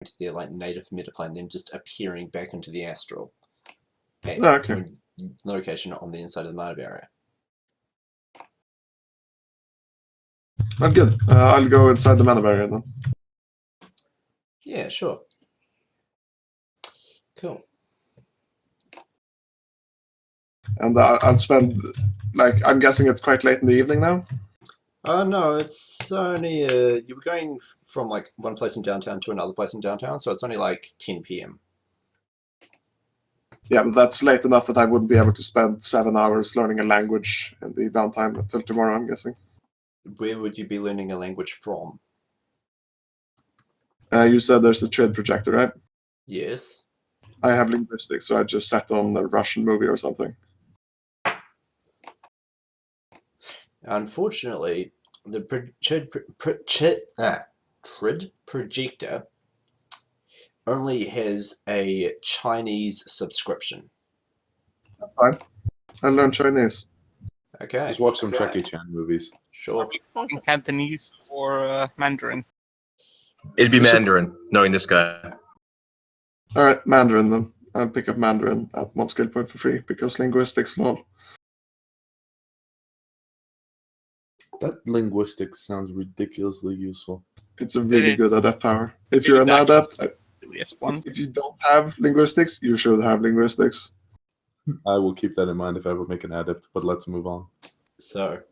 to their like native metaplane, then just appearing back into the astral at Okay. location on the inside of the mana barrier. Well, good. I'll go inside the mana barrier then. Yeah, sure. Cool. And I'll spend, like, I'm guessing it's quite late in the evening now? No, it's only, you were going from like one place in downtown to another place in downtown, so it's only like 10 p.m. Yeah, but that's late enough that I wouldn't be able to spend 7 hours learning a language in the downtime until tomorrow, I'm guessing. Where would you be learning a language from? You said there's a trade projector, right? Yes. I have linguistics, so I just sat on a Russian movie or something. Unfortunately, the TRID projector only has a Chinese subscription. That's fine. I learned Chinese. Okay. Just watch some Jackie Chan movies. Sure. Talking Cantonese or Mandarin? It'd be It's just- Mandarin, knowing this guy. All right, Mandarin then. I'll pick up Mandarin at 1 skill point for free because linguistics, lol. That linguistics sounds ridiculously useful. It's a really It good is. adept power. If you're an adept, Yes, one. if you don't have linguistics, you should have linguistics. I will keep that in mind if I ever make an adept, but let's move on. So.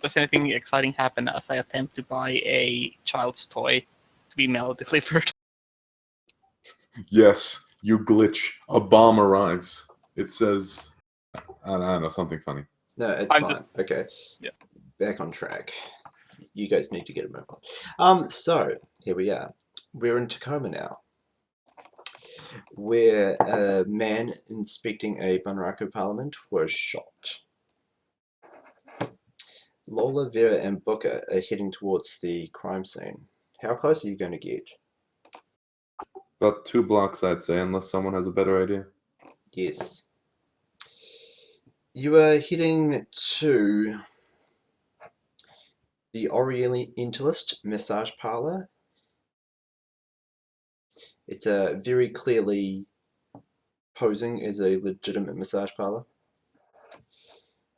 Does anything exciting happen as I attempt to buy a child's toy to be mail delivered? Yes, you glitch. A bomb arrives. It says, I don't know, something funny. No, it's I'm fine. just- Okay. Yeah. Back on track. You guys need to get a move on. So, here we are. We're in Tacoma now, where a man inspecting a Bunraku parliament was shot. Lola, Vera, and Booker are heading towards the crime scene. How close are you going to get? About 2 blocks, I'd say, unless someone has a better idea. Yes. You are heading to the Orientalist massage parlor. It's very clearly posing as a legitimate massage parlor.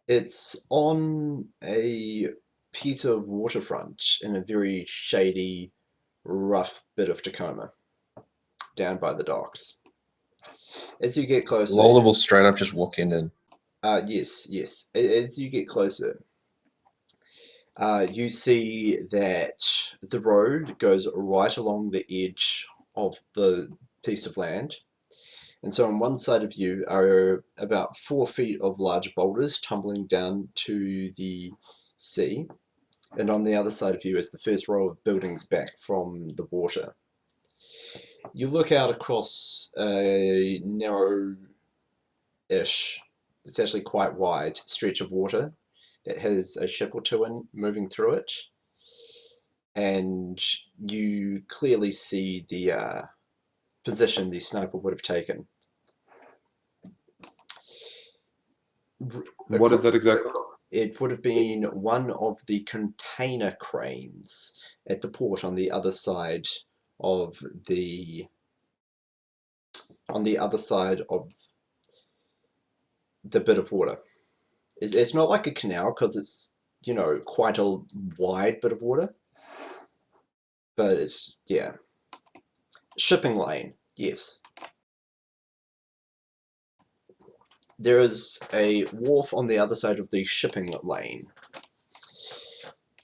It's on a piece of waterfront in a very shady, rough bit of Tacoma, down by the docks. As you get closer, Lola will straight up just walk in and yes. As you get closer, you see that the road goes right along the edge of the piece of land. And so on one side of you are about 4 feet of large boulders tumbling down to the sea. And on the other side of you is the first row of buildings back from the water. You look out across a narrow-ish, it's actually quite wide, stretch of water that has a ship or two moving through it. And you clearly see the position the sniper would have taken. What is that exactly? It would have been one of the container cranes at the port on the other side of the bit of water. It's not like a canal because it's, you know, quite a wide bit of water, but it's, yeah, shipping lane, yes. There is a wharf on the other side of the shipping lane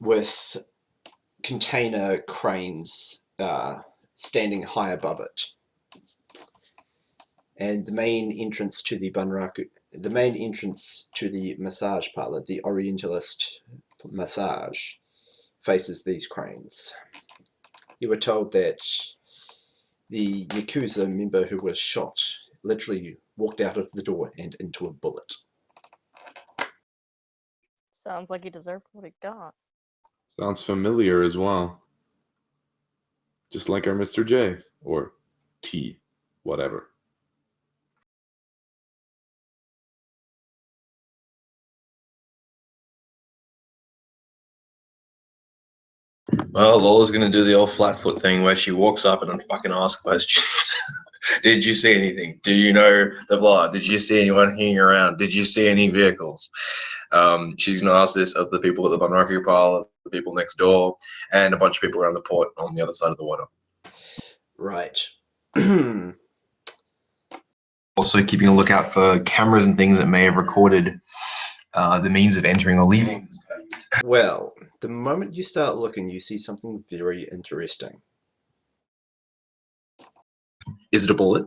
with container cranes standing high above it. And the main entrance to the massage parlor, the Orientalist massage, faces these cranes. You were told that the Yakuza member who was shot literally walked out of the door and into a bullet. Sounds like he deserved what he got. Sounds familiar as well. Just like our Mr. J, or T, whatever. Well, Lola's gonna do the old flatfoot thing where she walks up and then fucking asks questions. Did you see anything? Do you know the blah? Did you see anyone hanging around? Did you see any vehicles? She's gonna ask this of the people at the Bunraku pile, the people next door, and a bunch of people around the port on the other side of the water. Right. Also, keeping a lookout for cameras and things that may have recorded the means of entering or leaving this coast. Well, the moment you start looking, you see something very interesting. Is it a bullet?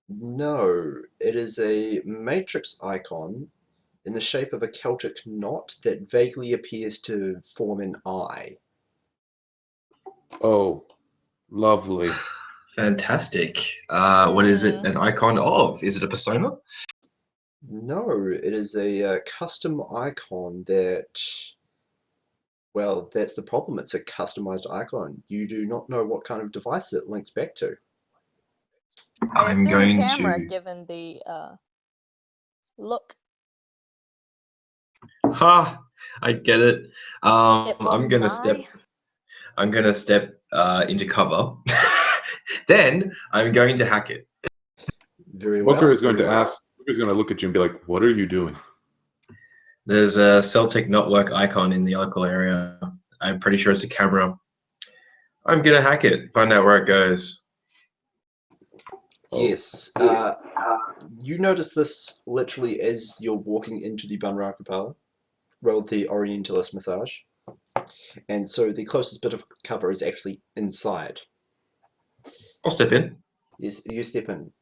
No, it is a matrix icon in the shape of a Celtic knot that vaguely appears to form an eye. Oh, lovely. Fantastic. What is it an icon of? Is it a persona? No, it is a custom icon that, well, that's the problem. It's a customized icon. You do not know what kind of device it links back to. I I'm assume going camera, to. given the look. Ha! I get it. It I'm was gonna an step. eye. I'm gonna step into cover. Then I'm going to hack it. Very Booker well. is going to ask. Booker's going to look at you and be like, "What are you doing?" There's a Celtic Knotwork icon in the local area. I'm pretty sure it's a camera. I'm gonna hack it. Find out where it goes. Oh. Yes. You notice this literally as you're walking into the Bunraku Parlour, well, the Orientalist massage. And so the closest bit of cover is actually inside. I'll step in. Yes, you step in.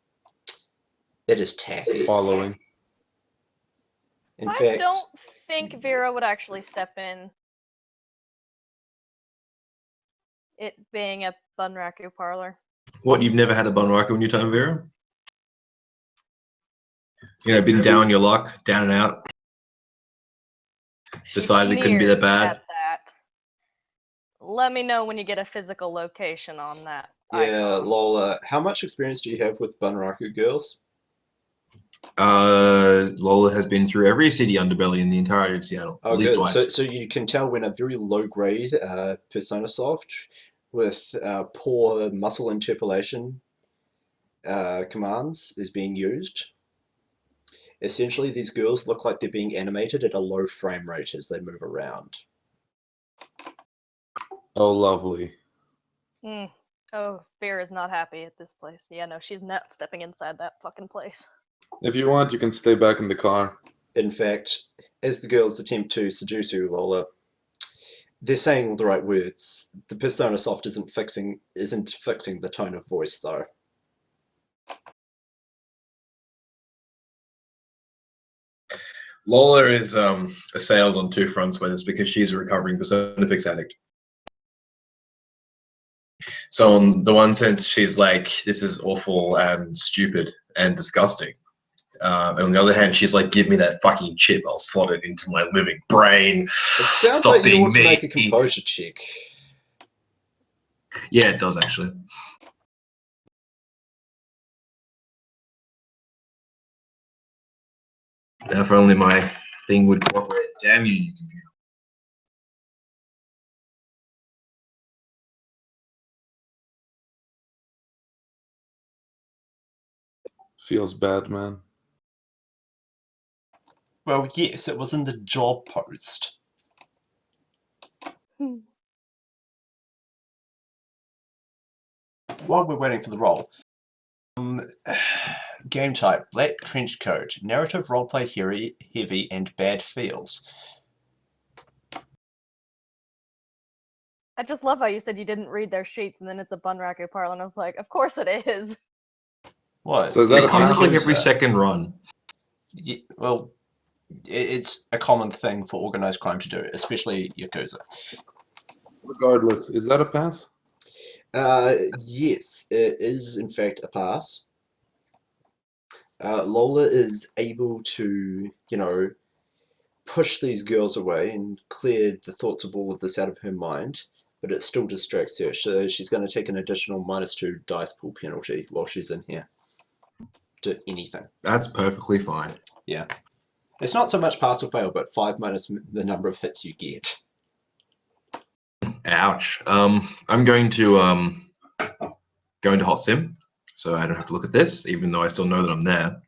It is tacky. Following. In I fact, don't think Vera would actually step in. It being a Bunraku parlor. What? You've never had a Bunraku in your time, Vera? You know, been down your luck, down and out. She Decided it couldn't be that sneered bad. at that. Let me know when you get a physical location on that. yeah, icon. Lola, how much experience do you have with Bunraku girls? Lola has been through every city underbelly in the entirety of Seattle. Oh, At least good. twice. So you can tell when a very low-grade persona soft with poor muscle interpolation commands is being used. Essentially, these girls look like they're being animated at a low frame rate as they move around. Oh, lovely. Oh, Vera's not happy at this place. Yeah, no, she's not stepping inside that fucking place. If you want, you can stay back in the car. In fact, as the girls attempt to seduce you, Lola, they're saying all the right words. The persona soft isn't fixing the tone of voice, though. Lola is assailed on two fronts with this because she's a recovering persona fix addict. So on the one sense, she's like, this is awful and stupid and disgusting. And on the other hand, she's like, give me that fucking chip. I'll slot it into my living brain. It sounds Stop like you being ought to me. make a composure check. Yeah, it does actually. Now, if only my thing would cooperate. Damn you, you computer. Feels bad, man. Well, yes, it was in the job post. While we're waiting for the role, game type, black trench coat, narrative roleplay heavy and bad feels. I just love how you said you didn't read their sheets and then it's a Bunraku parlor, and I was like, of course it is. What? So is that It a comes pass? like every Yakuza. second run. Well, it's a common thing for organized crime to do, especially Yakuza. Regardless, is that a pass? Yes, it is in fact a pass. Lola is able to, push these girls away and clear the thoughts of all of this out of her mind, but it still distracts her, so she's going to take an additional -2 dice pool penalty while she's in here. Do anything. That's perfectly fine. Yeah. It's not so much pass or fail, but 5 minus the number of hits you get. Ow. Ouch. I'm going to go into hot sim, so I don't have to look at this, even though I still know that I'm there.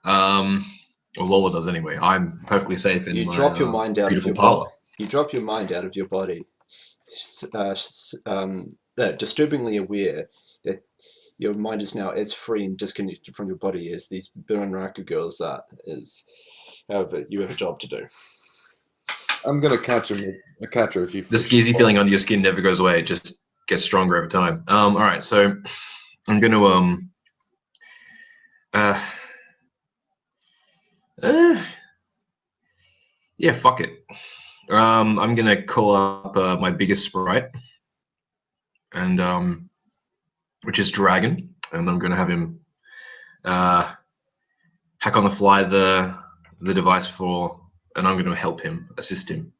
Or Lola does anyway. I'm perfectly safe in You my drop your mind out of beautiful your parlor. body. You drop your mind out of your body, disturbingly aware that your mind is now as free and disconnected from your body as these Bunraku girls are. However, you have a job to do. I'm gonna catch him. Catch her if you. The skeezy feeling under your skin never goes away. It just gets stronger over time. All right, so I'm going to yeah, fuck it. I'm gonna call up my biggest sprite, and which is Dragon, and I'm gonna have him hack on the fly the device and I'm gonna help him, assist him.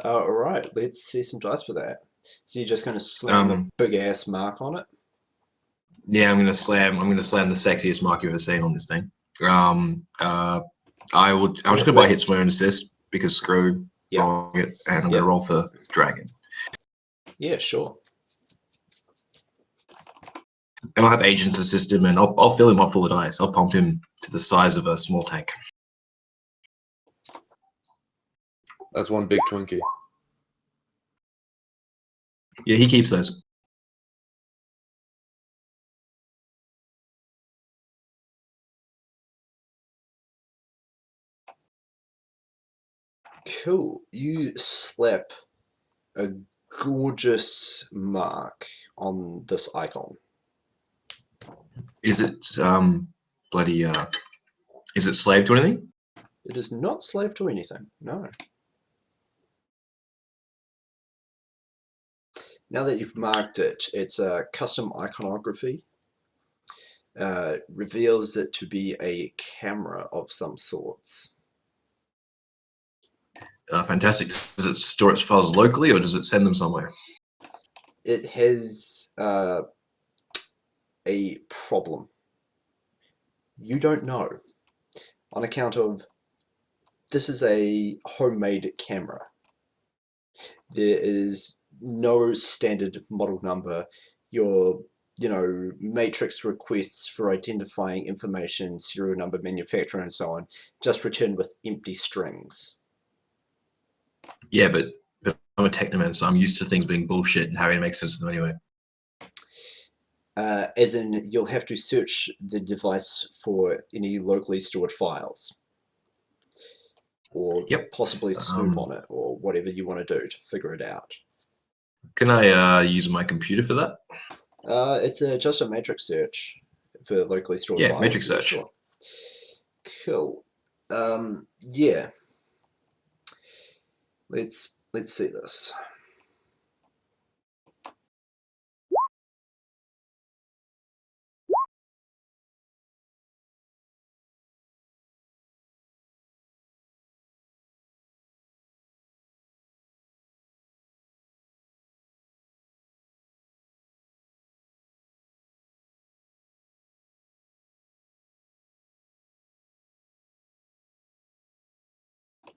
All right, let's see some dice for that. So you're just going to slam a big ass mark on it. Yeah, I'm gonna slam the sexiest mark you've ever seen on this thing. I'm just gonna buy hits for my own assist because screw rolling it, and I'm gonna roll for Dragon. Yeah, sure. And I'll have agents assist him, and I'll fill him up full of dice. I'll pump him to the size of a small tank. That's one big Twinkie. Yeah, he keeps those. Cool. You slap a gorgeous mark on this icon. Is it bloody is it slave to anything? It is not slave to anything, no. Now that you've marked it, it's a custom iconography. Reveals it to be a camera of some sorts. Fantastic. Does it store its files locally, or does it send them somewhere? It has a problem. You don't know, on account of this is a homemade camera. There is no standard model number. Your matrix requests for identifying information, serial number, manufacturer, and so on, just return with empty strings. Yeah, but I'm a technoman, so I'm used to things being bullshit and having to make sense of them anyway. As in, you'll have to search the device for any locally stored files. Or possibly snoop on it, or whatever you want to do to figure it out. Can I use my computer for that? It's just a matrix search for locally stored files. Yeah, matrix search. Sure. Cool. Yeah. Let's see this.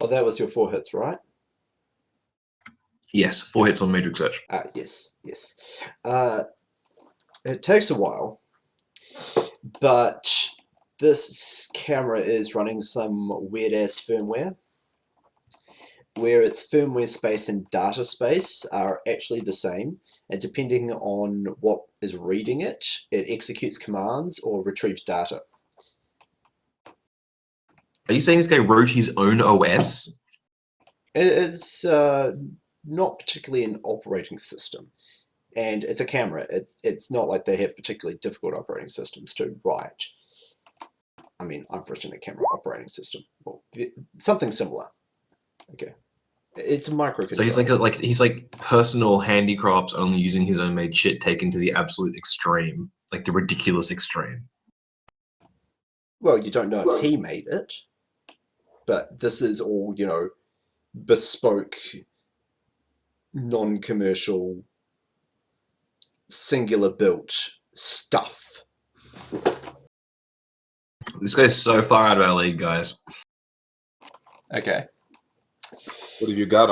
Oh, that was your 4 hits, right? Yes, 4 hits on matrix search. Yes. It takes a while, but this camera is running some weird-ass firmware, where its firmware space and data space are actually the same, and depending on what is reading it, it executes commands or retrieves data. Are you saying this guy wrote his own OS? It is not particularly an operating system, and it's a camera. It's not like they have particularly difficult operating systems to write. I mean, I've written a camera operating system, or something similar. Okay, it's a microcontroller. So he's like personal handicrafts, only using his own made shit taken to the absolute extreme, like the ridiculous extreme. Well, you don't know if he made it, but this is all, bespoke, non-commercial, singular built stuff. This guy's so far out of our league, guys. Okay. What have you got